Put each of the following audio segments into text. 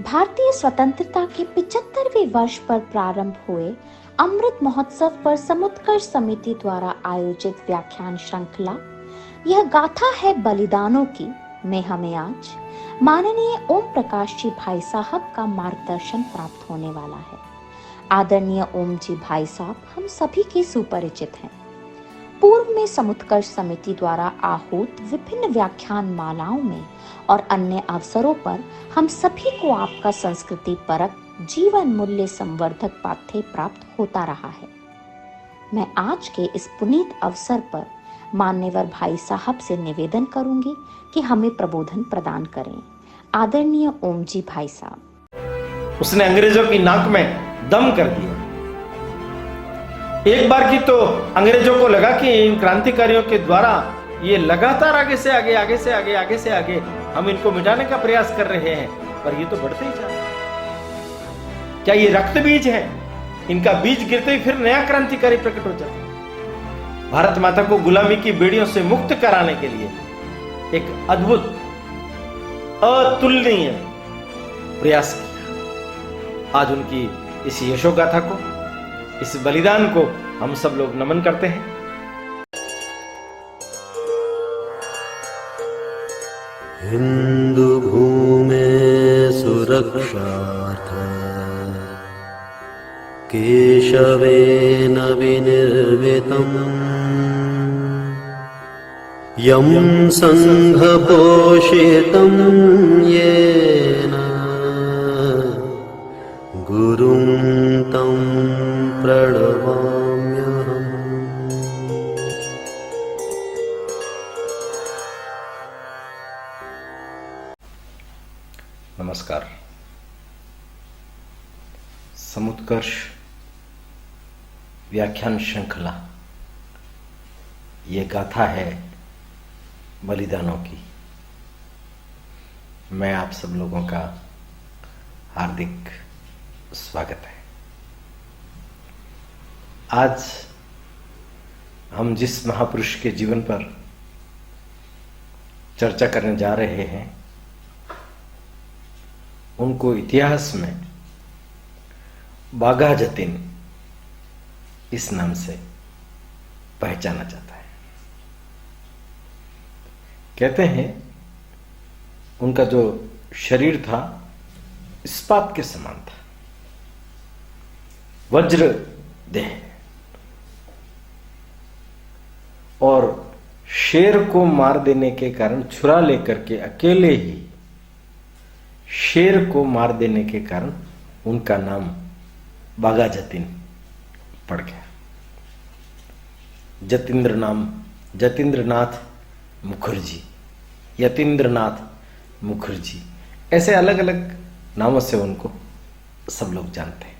भारतीय स्वतंत्रता के 75वें वर्ष पर प्रारंभ हुए अमृत महोत्सव पर समुत्कर्ष समिति द्वारा आयोजित व्याख्यान श्रृंखला यह गाथा है बलिदानों की में हमें आज माननीय ओम प्रकाश जी भाई साहब का मार्गदर्शन प्राप्त होने वाला है। आदरणीय ओम जी भाई साहब हम सभी के सुपरिचित हैं। पूर्व में समुत्कर्ष समिति द्वारा आहूत विभिन्न व्याख्यान मालाओं में और अन्य अवसरों पर हम सभी को आपका संस्कृति परक जीवन मूल्य संवर्धक पाठ्य प्राप्त होता रहा है। मैं आज के इस पुनीत अवसर पर मान्यवर भाई साहब से निवेदन करूंगी कि हमें प्रबोधन प्रदान करें। आदरणीय ओम जी भाई साहब। उसने अंग्रेजों की नाक में दम कर दिया। एक बार की तो अंग्रेजों को लगा कि इन क्रांतिकारियों के द्वारा ये लगातार आगे से आगे, आगे से आगे, आगे से आगे हम इनको मिटाने का प्रयास कर रहे हैं, पर ये तो बढ़ते ही जा रहे हैं। क्या ये रक्त बीज है? इनका बीज गिरते ही फिर नया क्रांतिकारी प्रकट हो जाता है। भारत माता को गुलामी की बेड़ियों से मुक्त कराने के लिए एक अद्भुत अतुलनीय प्रयास किया। आज उनकी इस यशोगाथा को, इस बलिदान को हम सब लोग नमन करते हैं। हिंदू भूमे सुरक्षार्थ केशवेन विनिर्मितम् यं संघपोषितं येन गुरुं तं प्रणमाम्यहम्। नमस्कार। समुत्कर्ष व्याख्यान श्रृंखला ये गाथा है बलिदानों की। मैं आप सब लोगों का हार्दिक स्वागत है। आज हम जिस महापुरुष के जीवन पर चर्चा करने जा रहे हैं उनको इतिहास में बाघा जतिन इस नाम से पहचाना जाता है। कहते हैं उनका जो शरीर था इस्पात के समान था, वज्र देह, और शेर को मार देने के कारण, छुरा लेकर के अकेले ही शेर को मार देने के कारण उनका नाम बाघा जतिन पड़ गया। जतींद्र नाम, जतींद्रनाथ मुखर्जी, यतींद्रनाथ मुखर्जी, ऐसे अलग अलग नामों से उनको सब लोग जानते हैं।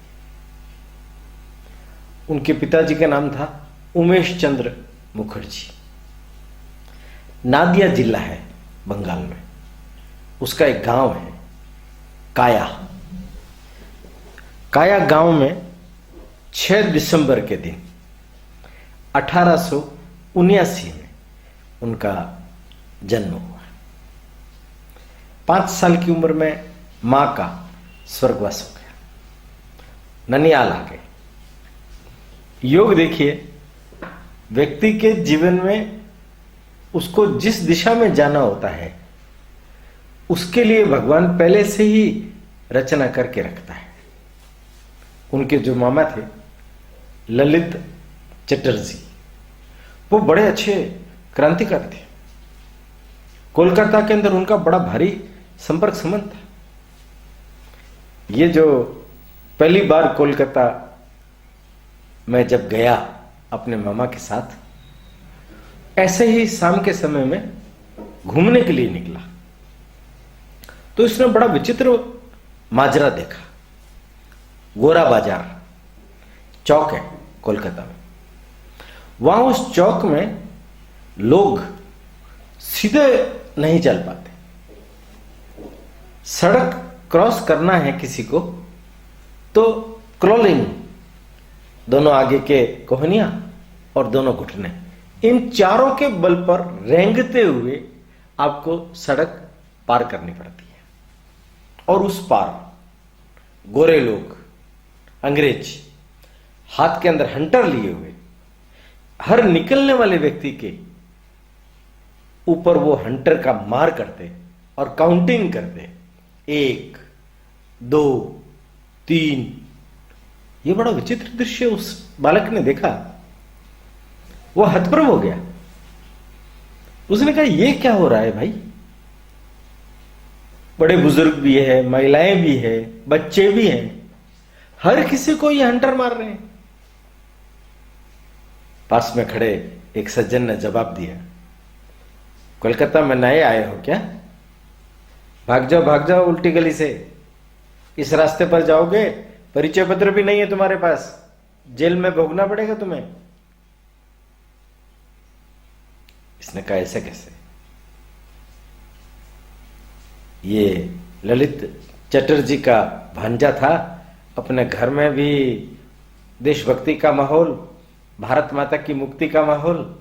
उनके पिताजी का नाम था उमेश चंद्र मुखर्जी। नादिया जिला है बंगाल में, उसका एक गांव है काया। काया गांव में 6 दिसंबर के दिन 1879 में उनका जन्म हुआ। 5 साल की उम्र में मां का स्वर्गवास हो गया, ननियाल आ गए। योग देखिए, व्यक्ति के जीवन में उसको जिस दिशा में जाना होता है उसके लिए भगवान पहले से ही रचना करके रखता है। उनके जो मामा थे ललित चटर्जी, वो बड़े अच्छे क्रांतिकारी थे। कोलकाता के अंदर उनका बड़ा भारी संपर्क संबंध था। ये जो पहली बार कोलकाता में जब गया अपने मामा के साथ, ऐसे ही शाम के समय में घूमने के लिए निकला तो इसने बड़ा विचित्र माजरा देखा। गोरा बाजार चौक है कोलकाता में, वहां उस चौक में लोग सीधे नहीं चल पाते। सड़क क्रॉस करना है किसी को तो क्रॉलिंग, दोनों आगे के कोहनियां और दोनों घुटने, इन चारों के बल पर रेंगते हुए आपको सड़क पार करनी पड़ती है। और उस पार गोरे लोग, अंग्रेज, हाथ के अंदर हंटर लिए हुए, हर निकलने वाले व्यक्ति के ऊपर वो हंटर का मार करते और काउंटिंग करते, 1, 2, 3। ये बड़ा विचित्र दृश्य उस बालक ने देखा। वो हतप्रभ हो गया। उसने कहा, ये क्या हो रहा है भाई? बड़े बुजुर्ग भी है, महिलाएं भी है, बच्चे भी हैं, हर किसी को ये हंटर मार रहे हैं। पास में खड़े एक सज्जन ने जवाब दिया, कोलकाता में नए आए हो क्या? भाग जाओ उल्टी गली से, इस रास्ते पर जाओगे, परिचय पत्र भी नहीं है तुम्हारे पास, जेल में भोगना पड़ेगा तुम्हें। इसने कहा, ऐसे कैसे? ये ललित चटर्जी का भांजा था, अपने घर में भी देशभक्ति का माहौल, भारत माता की मुक्ति का माहौल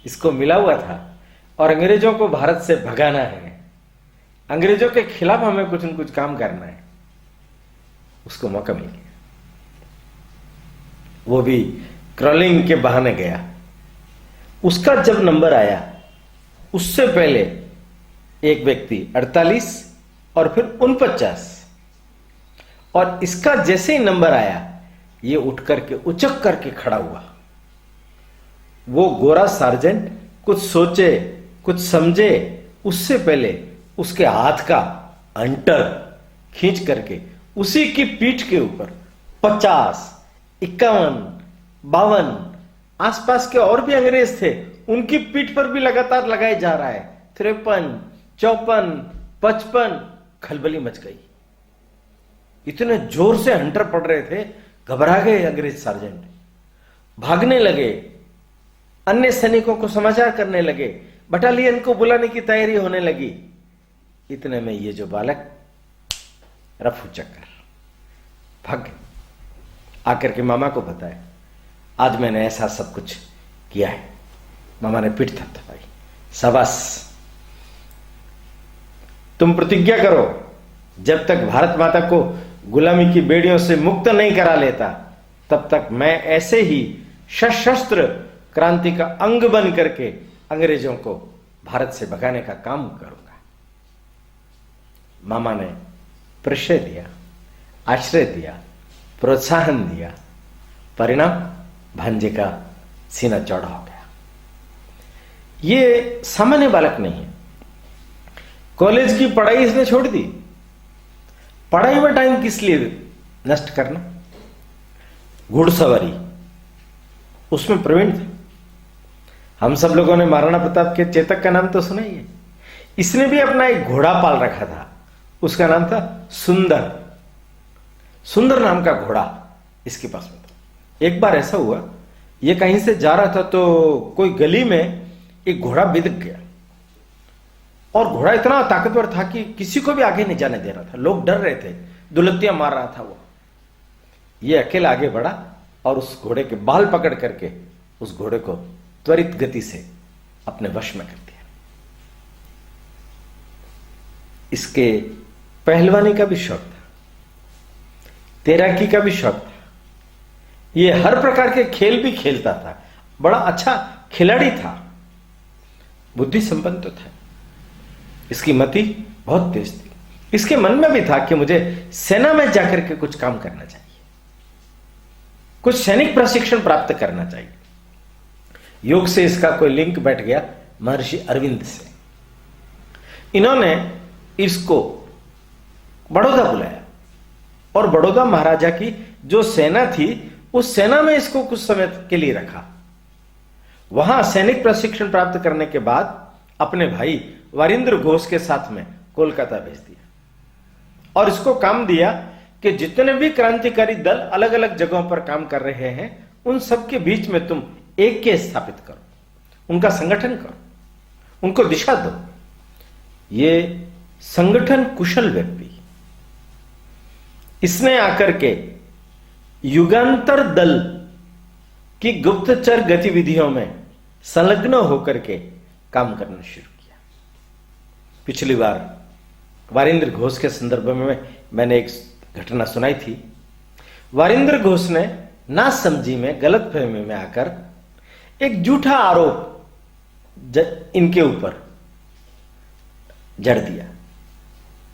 इसको मिला हुआ था, और अंग्रेजों को भारत से भगाना है, अंग्रेजों के खिलाफ हमें कुछ न कुछ काम करना है। उसको मौका मिल गया, वो भी क्रॉलिंग के बहाने गया। उसका जब नंबर आया, उससे पहले एक व्यक्ति 48 और फिर 49, और इसका जैसे ही नंबर आया, ये उठ करके उचक करके खड़ा हुआ। वो गोरा सार्जेंट कुछ सोचे कुछ समझे उससे पहले उसके हाथ का अंटर खींच करके उसी की पीठ के ऊपर 50, 51, 52 आसपास के और भी अंग्रेज थे, उनकी पीठ पर भी लगातार लगाए जा रहा है। 53, 54, 55, खलबली मच गई। इतने जोर से हंटर पड़ रहे थे, घबरा गए अंग्रेज सार्जेंट, भागने लगे, अन्य सैनिकों को समाचार करने लगे, बटालियन को बुलाने की तैयारी होने लगी। इतने में ये जो बालक रफू चक्कर भाग आकर के मामा को बताया, आज मैंने ऐसा सब कुछ किया है। मामा ने पीठ थपथपाई, शाबाश, तुम प्रतिज्ञा करो, जब तक भारत माता को गुलामी की बेड़ियों से मुक्त नहीं करा लेता, तब तक मैं ऐसे ही सशस्त्र क्रांति का अंग बन करके अंग्रेजों को भारत से भगाने का काम करूंगा। मामा ने प्रश्रय दिया, आश्रय दिया, प्रोत्साहन दिया। परिणाम, भांजे का सीना चौड़ा हो गया। ये सामान्य बालक नहीं है। कॉलेज की पढ़ाई इसने छोड़ दी। पढ़ाई में टाइम किस लिए नष्ट करना? घुड़सवारी उसमें प्रवीण थे। हम सब लोगों ने महाराणा प्रताप के चेतक का नाम तो सुना ही है। इसने भी अपना एक घोड़ा पाल रखा था, उसका नाम था सुंदर। सुंदर नाम का घोड़ा इसके पास में था। एक बार ऐसा हुआ, ये कहीं से जा रहा था तो कोई गली में एक घोड़ा बिदक गया, और घोड़ा इतना ताकतवर था कि किसी को भी आगे नहीं जाने दे रहा था। लोग डर रहे थे, दुलत्तियां मार रहा था वो। ये अकेला आगे बढ़ा और उस घोड़े के बाल पकड़ करके उस घोड़े को त्वरित गति से अपने वश में कर दिया। इसके पहलवानी का भी शौक था, तैराकी का भी शौक था, ये हर प्रकार के खेल भी खेलता था, बड़ा अच्छा खिलाड़ी था, बुद्धि संपन्न तो था। इसकी मति बहुत तेज थी। इसके मन में भी था कि मुझे सेना में जाकर के कुछ काम करना चाहिए, कुछ सैनिक प्रशिक्षण प्राप्त करना चाहिए। योग से इसका कोई लिंक बैठ गया महर्षि अरविंद से। इन्होंने इसको बड़ौदा बुलाया, और बड़ौदा महाराजा की जो सेना थी, उस सेना में इसको कुछ समय के लिए रखा। वहां सैनिक प्रशिक्षण प्राप्त करने के बाद अपने भाई वारिंद्र घोष के साथ में कोलकाता भेज दिया, और इसको काम दिया कि जितने भी क्रांतिकारी दल अलग अलग जगहों पर काम कर रहे हैं, उन सबके बीच में तुम एक के स्थापित करो, उनका संगठन करो, उनको दिशा दो। ये संगठन कुशल व्यक्ति, इसने आकर के युगांतर दल की गुप्तचर गतिविधियों में संलग्न होकर के काम करना शुरू किया। पिछली बार वारिंद्र घोष के संदर्भ में मैंने एक घटना सुनाई थी। वारिंद्र घोष ने नासमझी में, गलतफहमी में आकर एक झूठा आरोप इनके ऊपर जड़ दिया।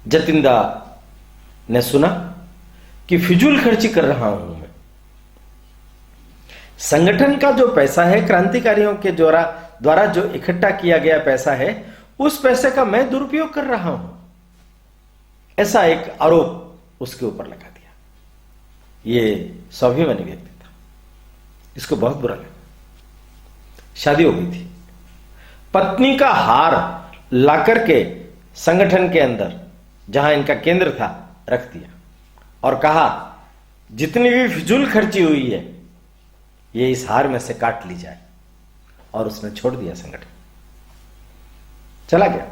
जतिनदा ने सुना कि फिजूल खर्ची कर रहा हूं मैं, संगठन का जो पैसा है, क्रांतिकारियों के द्वारा जो इकट्ठा किया गया पैसा है, उस पैसे का मैं दुरुपयोग कर रहा हूं, ऐसा एक आरोप उसके ऊपर लगा दिया। ये स्वाभिमानी व्यक्ति था, इसको बहुत बुरा लगा। शादी हो गई थी, पत्नी का हार लाकर के संगठन के अंदर जहां इनका केंद्र था रख दिया और कहा जितनी भी फिजूल खर्ची हुई है ये इस हार में से काट ली जाए, और उसने छोड़ दिया संगठन, चला गया।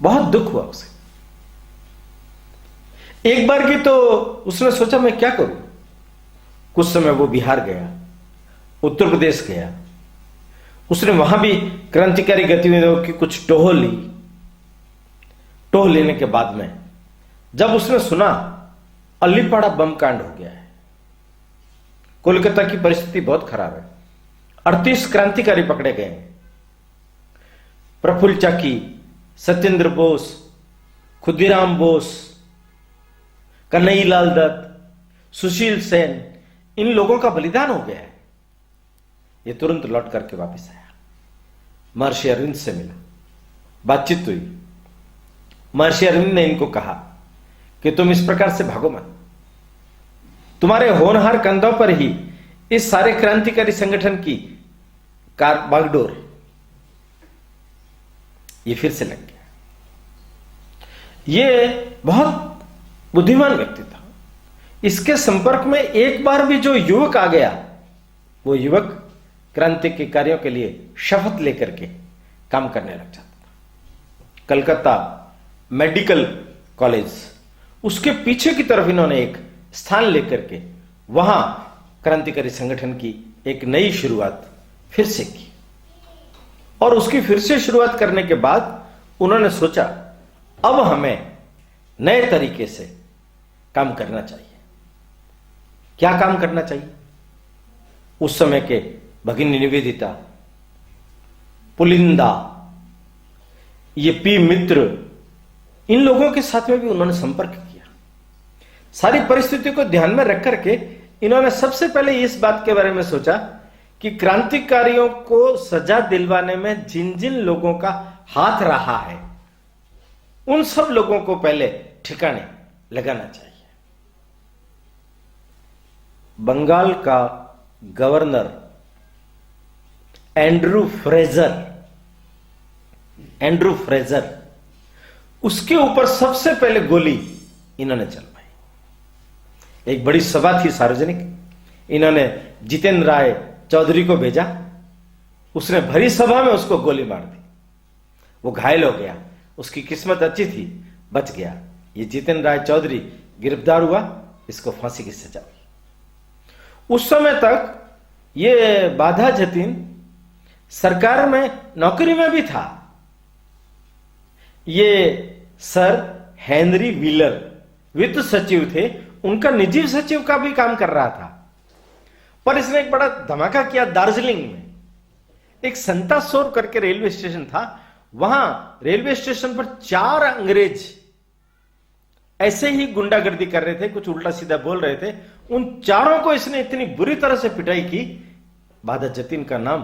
बहुत दुख हुआ उसे। एक बार की तो उसने सोचा मैं क्या करूं। कुछ समय वो बिहार गया, उत्तर प्रदेश गया, उसने वहां भी क्रांतिकारी गतिविधियों की कुछ टोह ली। टोह लेने के बाद में जब उसने सुना अलीपाड़ा बम कांड हो गया है, कोलकाता की परिस्थिति बहुत खराब है, 38 क्रांतिकारी पकड़े गए हैं, प्रफुल्ल चाकी, सत्येंद्र बोस, खुदीराम बोस, कन्हैयालाल दत्त, सुशील सेन, इन लोगों का बलिदान हो गया है। ये तुरंत लौट करके वापस आया, महर्षि अरविंद से मिला, बातचीत हुई। महर्षि अरविंद ने इनको कहा कि तुम इस प्रकार से भागो मत, तुम्हारे होनहार कंधों पर ही इस सारे क्रांतिकारी संगठन की बागडोर है। ये फिर से लग गया। ये बहुत बुद्धिमान व्यक्ति था। इसके संपर्क में एक बार भी जो युवक आ गया, वो युवक क्रांति के कार्यों के लिए शपथ लेकर के काम करने लग जाता था। कलकत्ता मेडिकल कॉलेज, उसके पीछे की तरफ इन्होंने एक स्थान लेकर के वहां क्रांतिकारी संगठन की एक नई शुरुआत फिर से की। और उसकी फिर से शुरुआत करने के बाद उन्होंने सोचा अब हमें नए तरीके से काम करना चाहिए। क्या काम करना चाहिए? उस समय के भगिनी निवेदिता, पुलिंदा, ये पी मित्र, इन लोगों के साथ में भी उन्होंने संपर्क किया। सारी परिस्थितियों को ध्यान में रख करके इन्होंने सबसे पहले इस बात के बारे में सोचा कि क्रांतिकारियों को सजा दिलवाने में जिन जिन लोगों का हाथ रहा है, उन सब लोगों को पहले ठिकाने लगाना चाहिए। बंगाल का गवर्नर एंड्रू फ्रेजर, उसके ऊपर सबसे पहले गोली इन्होंने चलवाई। एक बड़ी सभा थी सार्वजनिक, इन्होंने जितेंद्र राय चौधरी को भेजा, उसने भरी सभा में उसको गोली मार दी। वो घायल हो गया, उसकी किस्मत अच्छी थी, बच गया। ये जितेंद्र राय चौधरी गिरफ्तार हुआ, इसको फांसी की सजा हुई। उस समय तक ये बाधा जतीन सरकार में नौकरी में भी था। ये सर हेनरी व्हीलर वित्त सचिव थे, उनका निजी सचिव का भी काम कर रहा था। पर इसने एक बड़ा धमाका किया दार्जिलिंग में। एक संतासोर करके रेलवे स्टेशन था, वहां रेलवे स्टेशन पर 4 अंग्रेज ऐसे ही गुंडागर्दी कर रहे थे, कुछ उल्टा सीधा बोल रहे थे। उन चारों को इसने इतनी बुरी तरह से पिटाई की, बाधा जतीन का नाम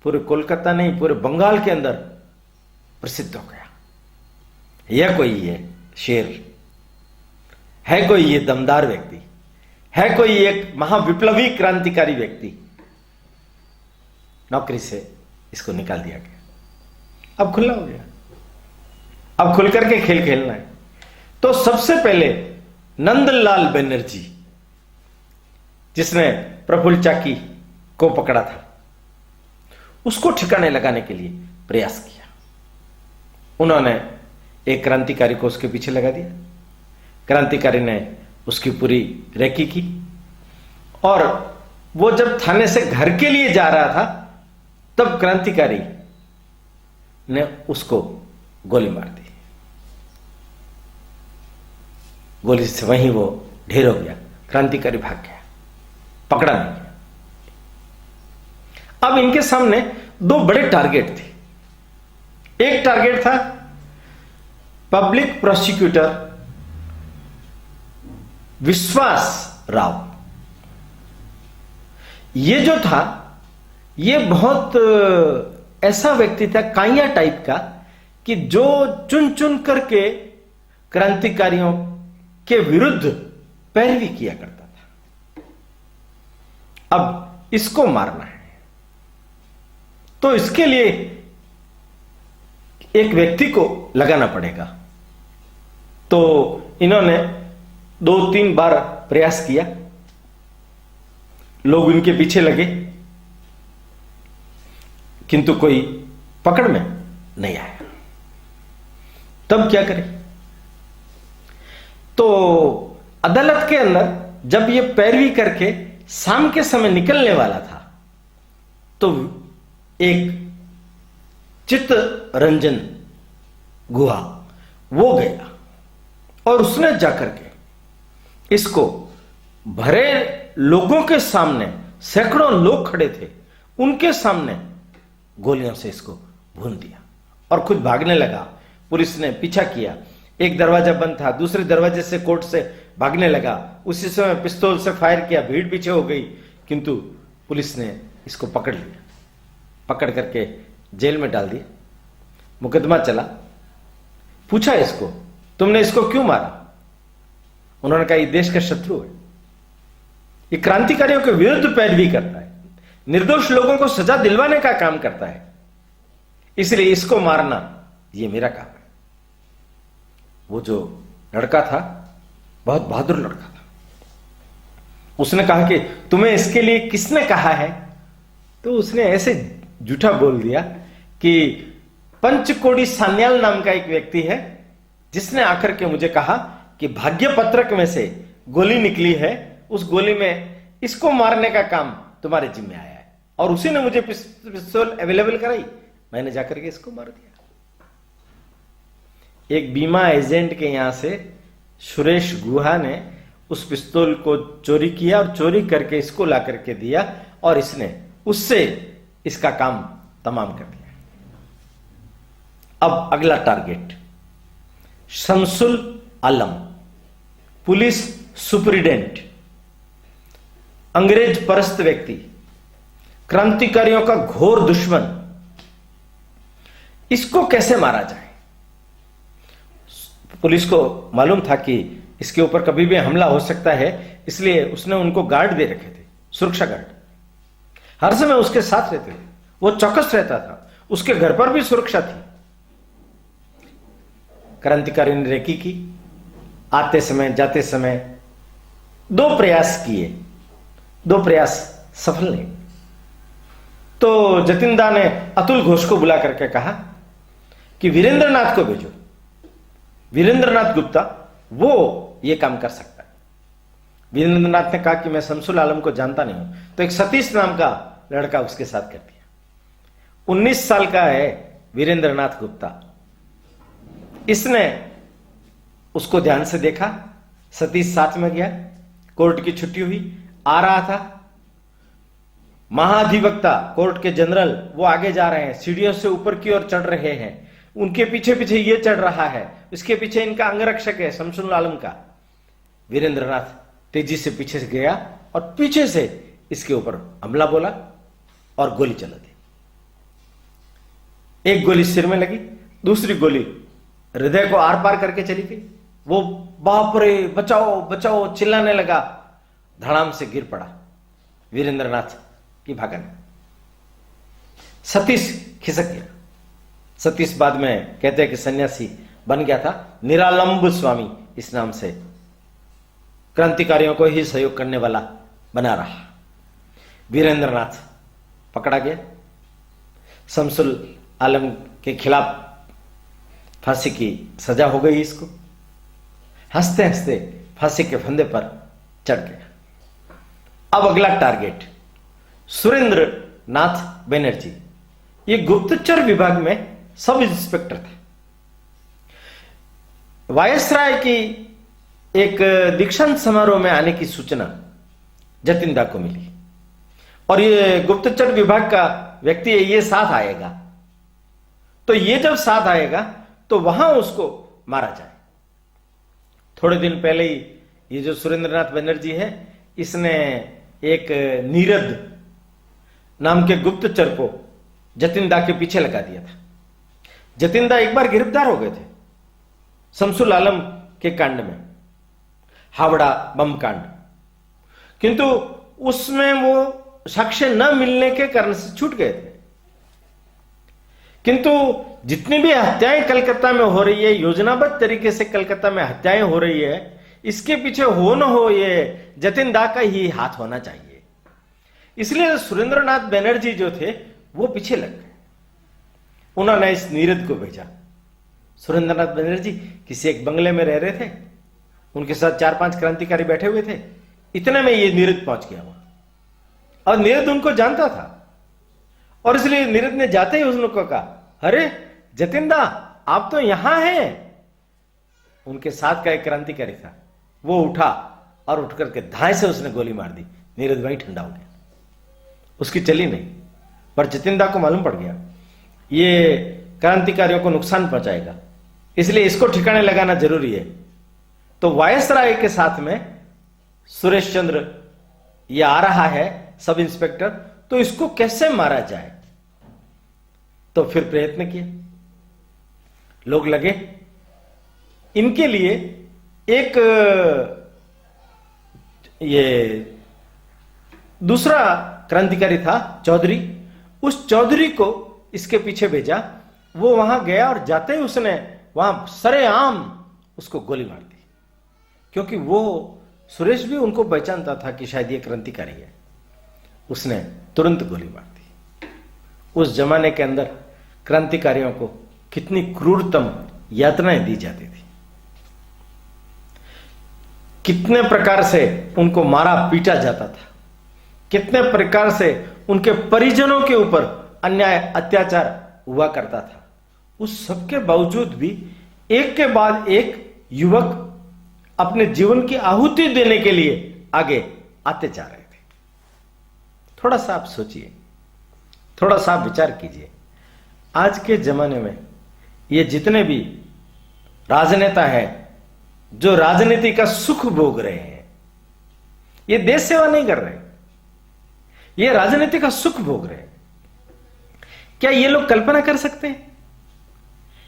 पूरे कोलकाता नहीं पूरे बंगाल के अंदर प्रसिद्ध हो गया। यह कोई ये शेर है, कोई ये दमदार व्यक्ति है, कोई एक महाविप्लवी क्रांतिकारी व्यक्ति। नौकरी से इसको निकाल दिया गया। अब खुला हो गया, अब खुल करके खेल खेलना है। तो सबसे पहले नंदलाल बनर्जी, जिसने प्रफुल्ल चाकी को पकड़ा था, उसको ठिकाने लगाने के लिए प्रयास किया। उन्होंने एक क्रांतिकारी को उसके पीछे लगा दिया। क्रांतिकारी ने उसकी पूरी रेकी की, और वो जब थाने से घर के लिए जा रहा था, तब क्रांतिकारी ने उसको गोली मार दी। गोली से वहीं वो ढेर हो गया। क्रांतिकारी भाग गया, पकड़ा नहीं गया। अब इनके सामने दो बड़े टारगेट थे। एक टारगेट था पब्लिक प्रोसिक्यूटर विश्वास राव। ये जो था, ये बहुत ऐसा व्यक्ति था, काइया टाइप का, कि जो चुन चुन करके क्रांतिकारियों के विरुद्ध पैरवी किया करता था। अब इसको मारना है तो इसके लिए एक व्यक्ति को लगाना पड़ेगा। तो इन्होंने 2-3 बार प्रयास किया, लोग इनके पीछे लगे, किंतु कोई पकड़ में नहीं आया। तब क्या करें? तो अदालत के अंदर जब ये पैरवी करके शाम के समय निकलने वाला था, तो एक चित्त रंजन गुहा वो गया और उसने जाकर के इसको भरे लोगों के सामने, सैकड़ों लोग खड़े थे, उनके सामने गोलियों से इसको भून दिया और खुद भागने लगा। पुलिस ने पीछा किया, एक दरवाजा बंद था, दूसरे दरवाजे से कोर्ट से भागने लगा। उसी समय पिस्तौल से फायर किया, भीड़ पीछे हो गई, किंतु पुलिस ने इसको पकड़ लिया, पकड़ करके जेल में डाल दिया। मुकदमा चला, पूछा इसको, तुमने इसको क्यों मारा? उन्होंने कहा, ये देश का शत्रु है, ये क्रांतिकारियों के विरुद्ध पैरवी करता है, निर्दोष लोगों को सजा दिलवाने का काम करता है, इसलिए इसको मारना ये मेरा काम है। वो जो लड़का था बहुत बहादुर लड़का था। उसने कहा कि तुम्हें इसके लिए किसने कहा है? तो उसने ऐसे झूठा बोल दिया कि पंचकोड़ी सान्याल नाम का एक व्यक्ति है, जिसने आकर के मुझे कहा कि भाग्य पत्रक में से गोली निकली है, उस गोली में इसको मारने का काम तुम्हारे जिम्मे आया है, और उसी ने मुझे पिस्तौल अवेलेबल कराई, मैंने जाकर के इसको मार दिया। एक बीमा एजेंट के यहां से सुरेश गुहा ने उस पिस्तौल को चोरी किया और चोरी करके इसको ला करके दिया, और इसने उससे इसका काम तमाम कर दिया। अब अगला टारगेट शमसुल आलम, पुलिस सुपरिटेंडेंट, अंग्रेज परस्त व्यक्ति, क्रांतिकारियों का घोर दुश्मन, इसको कैसे मारा जाए? पुलिस को मालूम था कि इसके ऊपर कभी भी हमला हो सकता है, इसलिए उसने उनको गार्ड दे रखे थे, सुरक्षा गार्ड हर समय उसके साथ रहते थे, वो चौकस रहता था, उसके घर पर भी सुरक्षा थी। क्रांतिकारियों ने रेकी की, आते समय जाते समय 2 प्रयास किए, 2 प्रयास सफल नहीं। तो जतिनदा ने अतुल घोष को बुला करके कहा कि वीरेंद्रनाथ को भेजो, वीरेंद्रनाथ गुप्ता वो ये काम कर सकता है। वीरेंद्रनाथ ने कहा कि मैं शमसुल आलम को जानता नहीं हूं, तो एक सतीश नाम का लड़का उसके साथ कर दिया। 19 साल का है वीरेंद्रनाथ गुप्ता। इसने उसको ध्यान से देखा, सतीश साथ में गया, कोर्ट की छुट्टी हुई, आ रहा था, महाधिवक्ता कोर्ट के जनरल वो आगे जा रहे हैं, सीढ़ियों से ऊपर की ओर चढ़ रहे हैं, उनके पीछे पीछे ये चढ़ रहा है, इसके पीछे इनका अंगरक्षक है शमसुल आलम का। वीरेंद्रनाथ तेजी से पीछे से गया और पीछे से इसके ऊपर हमला बोला और गोली चला दी। एक गोली सिर में लगी, दूसरी गोली हृदय को आर पार करके चली गई। वो बाप रे बचाओ बचाओ चिल्लाने लगा, धड़ाम से गिर पड़ा। वीरेंद्रनाथ की भागन। सतीश खिसक गया। सतीश बाद में कहते हैं कि सन्यासी बन गया था, निरालंब स्वामी इस नाम से क्रांतिकारियों को ही सहयोग करने वाला बना रहा। वीरेंद्रनाथ पकड़ा गया, शमसुल आलम के खिलाफ फांसी की सजा हो गई इसको। हंसते हंसते फांसी के फंदे पर चढ़ गया। अब अगला टारगेट सुरेंद्र नाथ बनर्जी, ये गुप्तचर विभाग में सब इंस्पेक्टर था। वायसराय की एक दीक्षांत समारोह में आने की सूचना जतिन दा को मिली और ये गुप्तचर विभाग का व्यक्ति है, ये साथ आएगा। तो ये जब साथ आएगा तो वहां उसको मारा जाए। थोड़े दिन पहले ही ये जो सुरेंद्रनाथ बनर्जी है, इसने एक नीरद नाम के गुप्तचर को जतिन दा के पीछे लगा दिया था। जतिन दा एक बार गिरफ्तार हो गए थे शमसुल आलम के कांड में, हावड़ा बम कांड, किंतु उसमें वो साक्ष्य न मिलने के कारण से छूट गए थे। किंतु जितनी भी हत्याएं कलकत्ता में हो रही है, योजनाबद्ध तरीके से कलकत्ता में हत्याएं हो रही है, इसके पीछे हो न हो ये जतिन दा का ही हाथ होना चाहिए। इसलिए सुरेंद्रनाथ बनर्जी जो थे वो पीछे लग गए। उन्होंने इस नीरद को भेजा। सुरेंद्रनाथ बनर्जी किसी एक बंगले में रह रहे थे, उनके साथ 4-5 क्रांतिकारी बैठे हुए थे। इतने में ये नीरद पहुंच गया वहां, और नीरद उनको जानता था, और इसलिए नीरद ने जाते ही उनको कहा, अरे जतिन दा, आप तो यहां हैं। उनके साथ का एक क्रांतिकारी था, वो उठा और उठ करके धाए से उसने गोली मार दी। नीरद वहीं ठंडा हो गया, उसकी चली नहीं। पर जतिन दा को मालूम पड़ गया ये क्रांतिकारियों को नुकसान पहुंचाएगा, इसलिए इसको ठिकाने लगाना जरूरी है। तो वायसराय के साथ में सुरेश चंद्र ये आ रहा है, सब इंस्पेक्टर, तो इसको कैसे मारा जाए। तो फिर प्रयत्न किए, लोग लगे। इनके लिए एक ये दूसरा क्रांतिकारी था चौधरी, उस चौधरी को इसके पीछे भेजा। वो वहां गया और जाते ही उसने वहां सरेआम उसको गोली मार दी, क्योंकि वो सुरेश भी उनको पहचानता था कि शायद ये क्रांतिकारी है। उसने तुरंत गोली मार दी। उस जमाने के अंदर क्रांतिकारियों को कितनी क्रूरतम यातनाएं दी जाती थी, कितने प्रकार से उनको मारा पीटा जाता था, कितने प्रकार से उनके परिजनों के ऊपर अन्याय अत्याचार हुआ करता था। उस सबके बावजूद भी एक के बाद एक युवक अपने जीवन की आहुति देने के लिए आगे आते जा रहे थे। थोड़ा सा आप सोचिए, थोड़ा सा आप विचार कीजिए। आज के जमाने में ये जितने भी राजनेता हैं जो राजनीति का सुख भोग रहे हैं, ये देश सेवा नहीं कर रहे, ये राजनीति का सुख भोग रहे हैं। क्या ये लोग कल्पना कर सकते हैं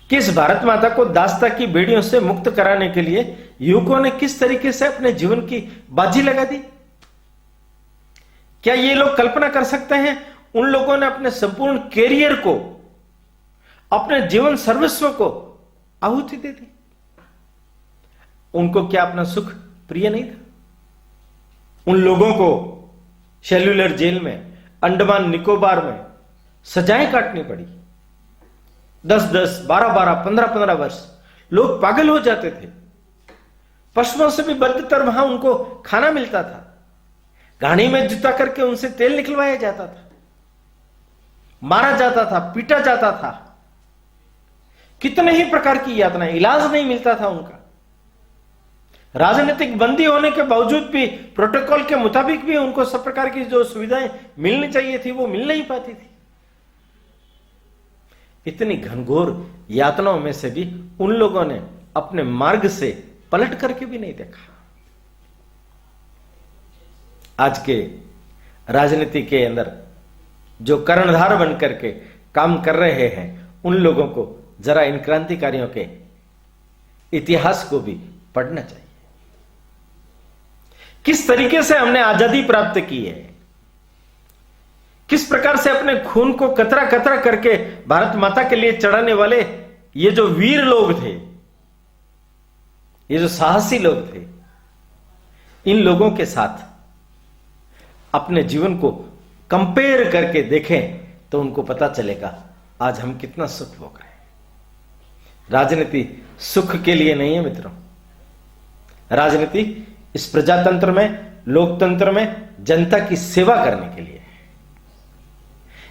कि इस भारत माता को दासता की बेड़ियों से मुक्त कराने के लिए युवकों ने किस तरीके से अपने जीवन की बाजी लगा दी? क्या ये लोग कल्पना कर सकते हैं उन लोगों ने अपने संपूर्ण कैरियर को, अपने जीवन सर्वस्व को आहुति दे दी? उनको क्या अपना सुख प्रिय नहीं था? उन लोगों को सेल्युलर जेल में, अंडमान निकोबार में सजाएं काटनी पड़ी। 10-10, 12-12, 15-15 वर्ष लोग पागल हो जाते थे। पशुओं से भी बदतर वहां उनको खाना मिलता था। घानी में जुता करके उनसे तेल निकलवाया जाता था, मारा जाता था, पीटा जाता था। कितने ही प्रकार की यातनाएं, इलाज नहीं मिलता था उनका। राजनीतिक बंदी होने के बावजूद भी प्रोटोकॉल के मुताबिक भी उनको सब प्रकार की जो सुविधाएं मिलनी चाहिए थी वो मिल नहीं पाती थी। इतनी घनघोर यातनाओं में से भी उन लोगों ने अपने मार्ग से पलट करके भी नहीं देखा। आज के राजनीति के अंदर जो कर्णधार बन करके काम कर रहे हैं, उन लोगों को जरा इन क्रांतिकारियों के इतिहास को भी पढ़ना चाहिए। किस तरीके से हमने आजादी प्राप्त की है, किस प्रकार से अपने खून को कतरा कतरा करके भारत माता के लिए चढ़ाने वाले ये जो वीर लोग थे, ये जो साहसी लोग थे, इन लोगों के साथ अपने जीवन को कंपेयर करके देखें तो उनको पता चलेगा आज हम कितना सुख भोग रहे हैं। राजनीति सुख के लिए नहीं है मित्रों। राजनीति इस प्रजातंत्र में, लोकतंत्र में जनता की सेवा करने के लिए है।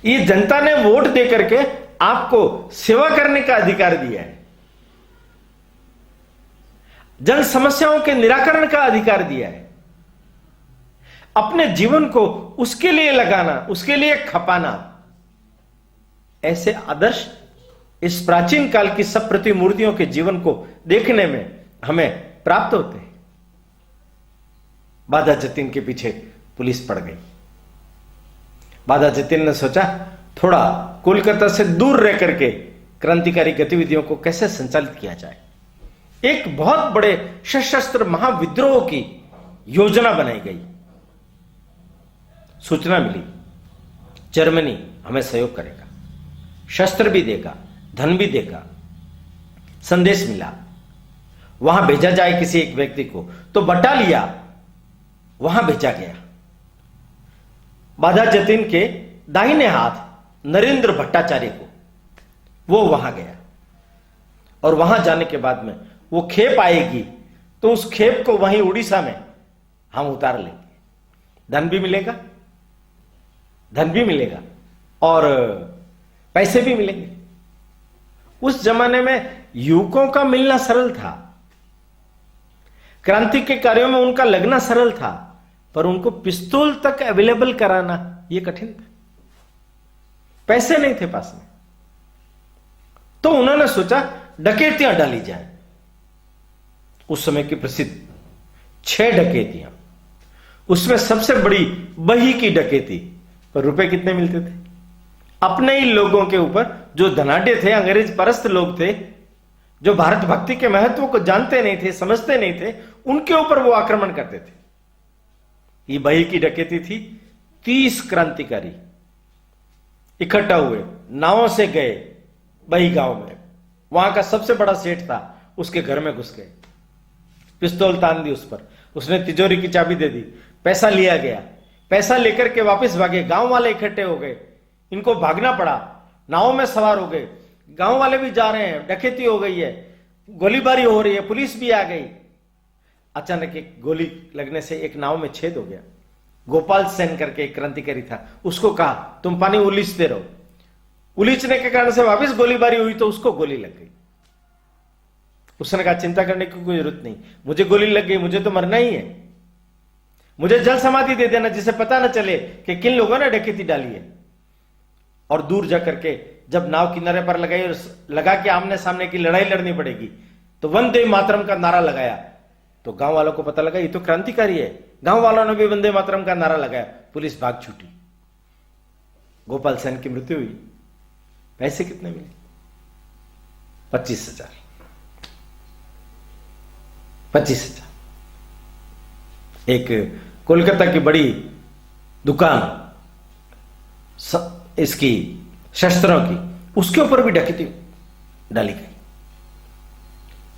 ये जनता ने वोट दे करके आपको सेवा करने का अधिकार दिया है। जन समस्याओं के निराकरण का अधिकार दिया है, अपने जीवन को उसके लिए लगाना, उसके लिए खपाना, ऐसे आदर्श इस प्राचीन काल की सब प्रतिमूर्तियों के जीवन को देखने में हमें प्राप्त होते हैं। बाधा जतीन के पीछे पुलिस पड़ गई। बाधा जतीन ने सोचा थोड़ा कोलकाता से दूर रह करके क्रांतिकारी गतिविधियों को कैसे संचालित किया जाए। एक बहुत बड़े सशस्त्र महाविद्रोह की योजना बनाई गई। सूचना मिली जर्मनी हमें सहयोग करेगा, शस्त्र भी देगा, धन भी देगा। संदेश मिला वहां भेजा जाए किसी एक व्यक्ति को, तो बटालिया वहां भेजा गया। बाधा जतीन के दाहिने हाथ नरेंद्र भट्टाचार्य को, वो वहां गया और वहां जाने के बाद में वो खेप आएगी तो उस खेप को वहीं उड़ीसा में हम उतार लेंगे। धन भी मिलेगा और पैसे भी मिलेंगे। उस जमाने में युवकों का मिलना सरल था, क्रांति के कार्यों में उनका लगना सरल था, पर उनको पिस्तौल तक अवेलेबल कराना यह कठिन था। पैसे नहीं थे पास में, तो उन्होंने सोचा डकैतियां डाली जाए। उस समय की प्रसिद्ध 6 डकैतियां, उसमें सबसे बड़ी बही की डकैती, पर रुपए कितने मिलते थे? अपने ही लोगों के ऊपर, जो धनाढ्य थे, अंग्रेज परस्त लोग थे, जो भारत भक्ति के महत्व को जानते नहीं थे, समझते नहीं थे, उनके ऊपर वो आक्रमण करते थे। ये बही की डकैती थी। 30 क्रांतिकारी इकट्ठा हुए, नावों से गए बही गांव में। वहां का सबसे बड़ा सेठ था, उसके घर में घुस गए, पिस्तौल तान दी उस पर, उसने तिजोरी की चाबी दे दी, पैसा लिया गया। पैसा लेकर के वापस भागे। गांव वाले इकट्ठे हो गए, इनको भागना पड़ा, नावों में सवार हो गए। गांव वाले भी जा रहे हैं, डकैती हो गई है, गोलीबारी हो रही है, पुलिस भी आ गई। अचानक एक गोली लगने से एक नाव में छेद हो गया। गोपाल सेन करके एक क्रांतिकारी था, उसको कहा तुम पानी उलीचते रहो। उलीचने के कारण से वापस गोलीबारी हुई तो उसको गोली लग गई। उसने कहा चिंता करने की कोई जरूरत नहीं, मुझे गोली लग गई, मुझे तो मरना ही है, मुझे जल समाधि दे देना जिसे पता न चले कि किन लोगों ने डकैती डाली है। और दूर जाकर के जब नाव किनारे पर लगाई और लगा कि आमने सामने की लड़ाई लड़नी पड़ेगी, तो वंदे मातरम का नारा लगाया। तो गांव वालों को पता लगा ये तो क्रांतिकारी है। गांव वालों ने भी वंदे मातरम का नारा लगाया, पुलिस भाग छूटी। गोपाल सेन की मृत्यु हुई। पैसे कितने मिले? 25,000। 25,000। एक कोलकाता की बड़ी दुकान इसकी शस्त्रों की, उसके ऊपर भी डकैती डाली गई।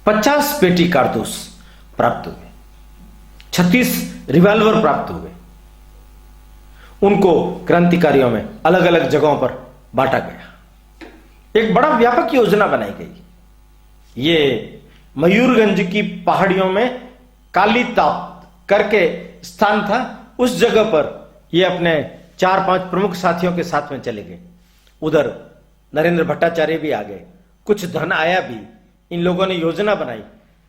50 पेटी कारतूस प्राप्त हुए, 36 रिवॉल्वर प्राप्त हुए। उनको क्रांतिकारियों में अलग अलग जगहों पर बांटा गया। एक बड़ा व्यापक योजना बनाई गई। ये मयूरगंज की पहाड़ियों में काली ताप करके स्थान था, उस जगह पर ये अपने 4-5 प्रमुख साथियों के साथ में चले गए। उधर नरेंद्र भट्टाचार्य भी आ गए, कुछ धन आया भी। इन लोगों ने योजना बनाई,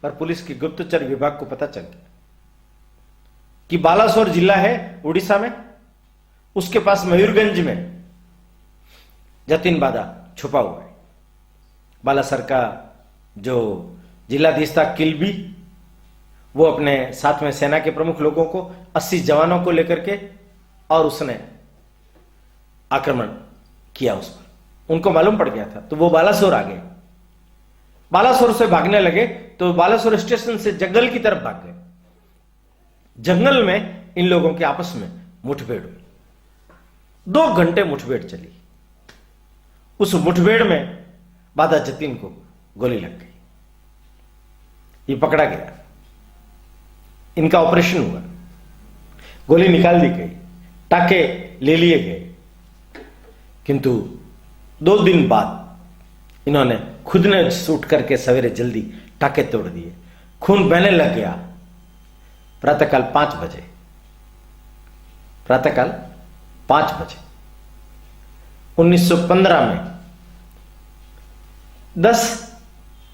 पर पुलिस की गुप्तचर विभाग को पता चल गया कि बालासोर जिला है उड़ीसा में, उसके पास मयूरगंज में जतीन बाधा छुपा हुआ है। बालासोर का जो जिलाधीश था किल्बी, वो अपने साथ में सेना के प्रमुख लोगों को 80 जवानों को लेकर के, और उसने आक्रमण किया उस पर। उनको मालूम पड़ गया था, तो वो बालासोर आ गए। बालासोर से भागने लगे तो बालासोर स्टेशन से जंगल की तरफ भाग गए। जंगल में इन लोगों के आपस में मुठभेड़ हुई। 2 घंटे मुठभेड़ चली। उस मुठभेड़ में बाधा जतीन को गोली लग गई। ये पकड़ा गया, इनका ऑपरेशन हुआ, गोली निकाल दी गई, टाके ले लिए गए। किंतु 2 दिन बाद इन्होंने खुद ने उठ करके सवेरे जल्दी टाके तोड़ दिए। खून बहने लग गया। प्रातःकाल 5 बजे, प्रातःकाल 5 बजे 1915 में 10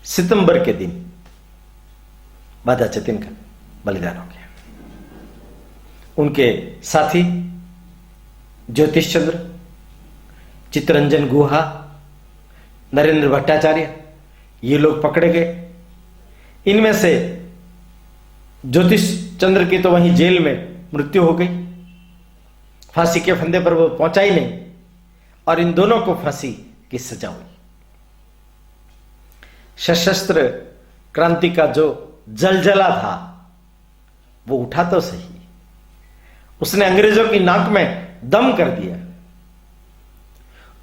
सितंबर के दिन बाधा जतिन का बलिदान हो गया। उनके साथी ज्योतिष चंद्र, चित्तरंजन गुहा, नरेंद्र भट्टाचार्य, ये लोग पकड़े गए। इनमें से ज्योतिष चंद्र की तो वहीं जेल में मृत्यु हो गई, फांसी के फंदे पर वो पहुंचा ही नहीं, और इन दोनों को फांसी की सजा हुई। सशस्त्र क्रांति का जो जलजला था वो उठा तो सही, उसने अंग्रेजों की नाक में दम कर दिया।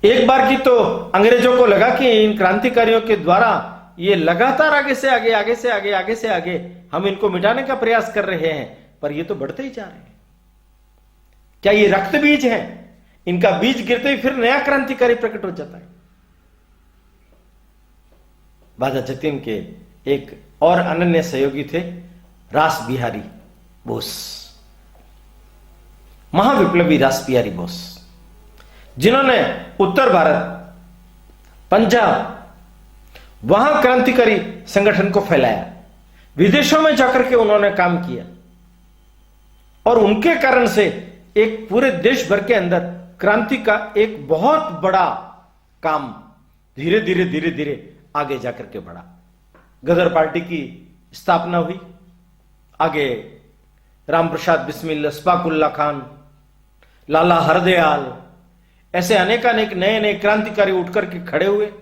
एक बार की तो अंग्रेजों को लगा कि इन क्रांतिकारियों के द्वारा ये लगातार आगे से आगे, आगे से आगे, आगे से आगे हम इनको मिटाने का प्रयास कर रहे हैं, पर ये तो बढ़ते ही जा रहे हैं। क्या ये रक्त बीज है? इनका बीज गिरते ही फिर नया क्रांतिकारी प्रकट हो जाता है। बाधा जतिन के एक और अनन्य सहयोगी थे रास बिहारी बोस, महाविप्लवी रास बिहारी बोस, जिन्होंने उत्तर भारत, पंजाब, वहां क्रांतिकारी संगठन को फैलाया। विदेशों में जाकर के उन्होंने काम किया, और उनके कारण से एक पूरे देश भर के अंदर क्रांति का एक बहुत बड़ा काम धीरे धीरे धीरे धीरे आगे जाकर के बढ़ा। गदर पार्टी की स्थापना हुई, आगे राम प्रसाद बिस्मिल, अस्फाकुल्ला खान, लाला हरदयाल, ऐसे अनेकानेक नए नए क्रांतिकारी उठकर के खड़े हुए,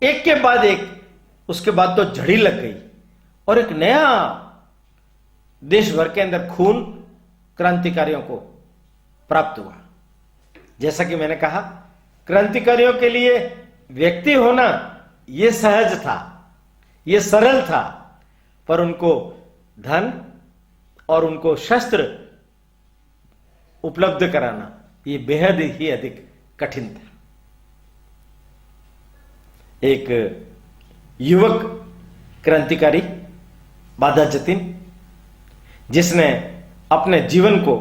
एक के बाद एक। उसके बाद तो झड़ी लग गई, और एक नया देश भर के अंदर खून क्रांतिकारियों को प्राप्त हुआ। जैसा कि मैंने कहा, क्रांतिकारियों के लिए व्यक्ति होना यह सहज था, यह सरल था, पर उनको धन और उनको शस्त्र उपलब्ध कराना यह बेहद ही अधिक कठिन था। एक युवक क्रांतिकारी बाधा जतिन, जिसने अपने जीवन को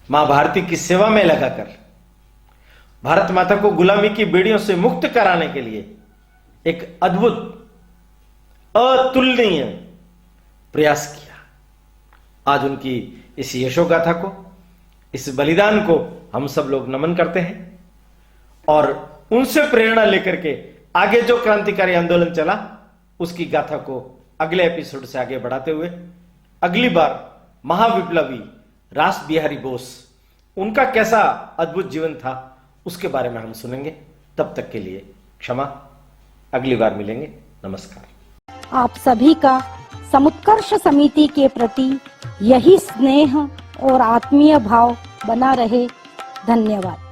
मां भारती की सेवा में लगाकर भारत माता को गुलामी की बेड़ियों से मुक्त कराने के लिए एक अद्भुत, अतुलनीय प्रयास किया। आज उनकी इस यशोगाथा को, इस बलिदान को हम सब लोग नमन करते हैं, और उनसे प्रेरणा लेकर के आगे जो क्रांतिकारी आंदोलन चला उसकी गाथा को अगले एपिसोड से आगे बढ़ाते हुए अगली बार महाविप्लवी रास बिहारी बोस, उनका कैसा अद्भुत जीवन था उसके बारे में हम सुनेंगे। तब तक के लिए क्षमा, अगली बार मिलेंगे। नमस्कार। आप सभी का समुत्कर्ष समिति के प्रति यही स्नेह और आत्मीय भाव बना रहे। धन्यवाद।